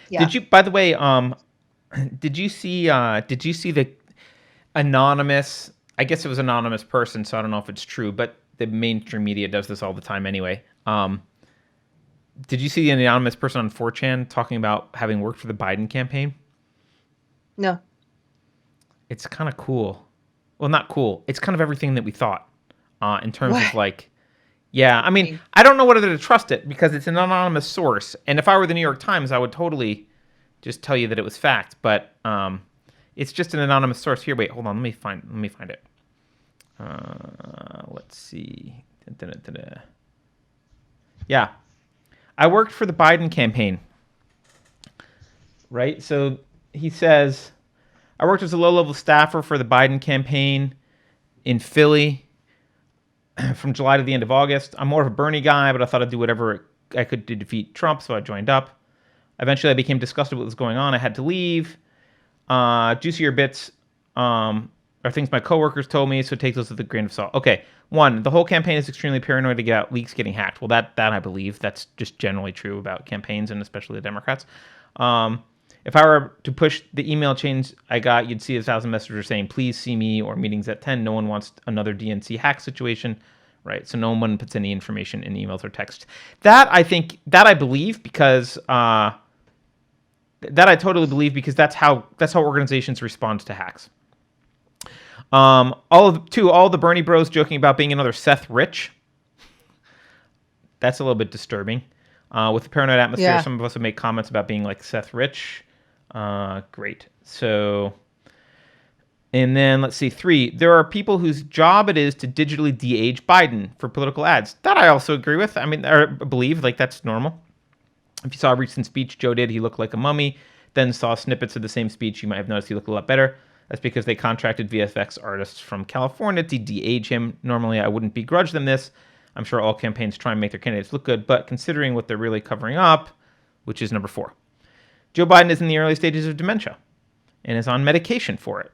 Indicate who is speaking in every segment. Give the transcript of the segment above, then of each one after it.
Speaker 1: Yeah.
Speaker 2: Did you, by the way, did you see the anonymous, I guess it was anonymous person, so I don't know if it's true, but the mainstream media does this all the time anyway. Did you see the anonymous person on 4chan talking about having worked for the Biden campaign?
Speaker 1: No.
Speaker 2: It's kind of cool. Well, not cool. It's kind of everything that we thought in terms of
Speaker 1: What?
Speaker 2: like, yeah, I
Speaker 1: I
Speaker 2: mean,
Speaker 1: mean,
Speaker 2: I don't know whether to trust it because it's an anonymous source. And if I were the New York Times, I would totally just tell you that it was fact. But it's just an anonymous source. Here, wait, hold on. Let me find it. Let's see. Da-da-da-da. Yeah, I worked for the Biden campaign, right? So he says, I worked as a low-level staffer for the Biden campaign in Philly from July to the end of August. I'm more of a Bernie guy, but I thought I'd do whatever I could to defeat Trump, so I joined up. Eventually, I became disgusted with what was going on. I had to leave. Juicier bits are things my coworkers told me, so take those with a grain of salt. Okay, one, the whole campaign is extremely paranoid to get out leaks getting hacked. Well, that I believe. That's just generally true about campaigns and especially the Democrats. Um, if I were to push the email chains I got, you'd see 1,000 messages saying, please see me or meetings at 10. No one wants another DNC hack situation, right? So no one puts any information in emails or text. That I believe because that I totally believe because that's how organizations respond to hacks. All the Bernie Bros joking about being another Seth Rich. That's a little bit disturbing. With the paranoid atmosphere,
Speaker 1: yeah.
Speaker 2: some of us would make comments about being like Seth Rich. Great. So, and then let's see, 3. There are people whose job it is to digitally de-age Biden for political ads. That I also agree with. I mean, or believe like that's normal. If you saw a recent speech Joe did, he looked like a mummy. Then saw snippets of the same speech, you might have noticed he looked a lot better. That's because they contracted VFX artists from California to de-age him. Normally, I wouldn't begrudge them this. I'm sure all campaigns try and make their candidates look good, but considering what they're really covering up, which is number 4, Joe Biden is in the early stages of dementia and is on medication for it.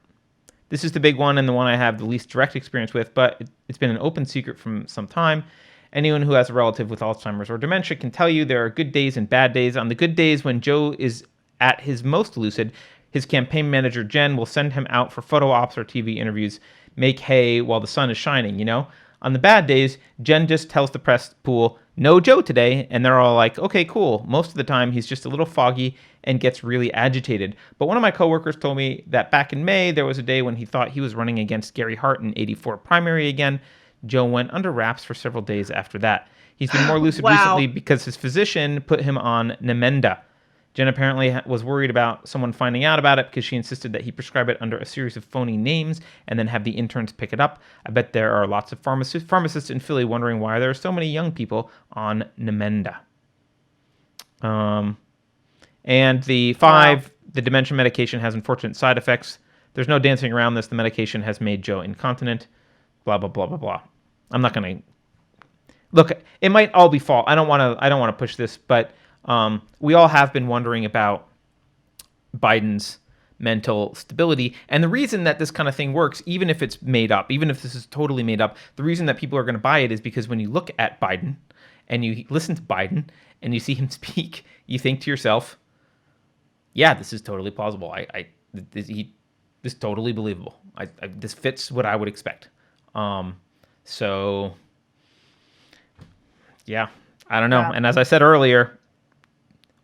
Speaker 2: This is the big one and the one I have the least direct experience with, but it's been an open secret from some time. Anyone who has a relative with Alzheimer's or dementia can tell you there are good days and bad days. On the good days, when Joe is at his most lucid, his campaign manager, Jen, will send him out for photo ops or TV interviews, make hay while the sun is shining, you know? On the bad days, Jen just tells the press pool, no Joe today, and they're all like, okay, cool. Most of the time, he's just a little foggy and gets really agitated. But one of my coworkers told me that back in May, there was a day when he thought he was running against Gary Hart in 84 primary again. Joe went under wraps for several days after that. He's been more lucid recently
Speaker 1: Wow.
Speaker 2: because his physician put him on Namenda. Jen apparently was worried about someone finding out about it because she insisted that he prescribe it under a series of phony names and then have the interns pick it up. I bet there are lots of pharmacists in Philly wondering why there are so many young people on Namenda. And the
Speaker 1: Wow.
Speaker 2: 5, the dementia medication has unfortunate side effects. There's no dancing around this. The medication has made Joe incontinent. Blah blah blah blah blah. I'm not gonna look. It might all be false. I don't want to. I don't want to push this, but we all have been wondering about Biden's mental stability, and the reason that this kind of thing works, even if it's made up, even if this is totally made up, the reason that people are going to buy it is because when you look at Biden and you listen to Biden and you see him speak, you think to yourself, "Yeah, this is totally plausible. This is totally believable. This fits what I would expect." So yeah, I don't know.
Speaker 1: Wow.
Speaker 2: And as I said earlier,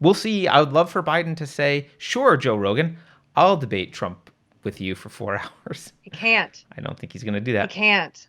Speaker 2: we'll see. I would love for Biden to say, sure, Joe Rogan, I'll debate Trump with you for 4 hours.
Speaker 1: He can't.
Speaker 2: I don't think he's going to do
Speaker 1: He
Speaker 2: that.
Speaker 1: can't.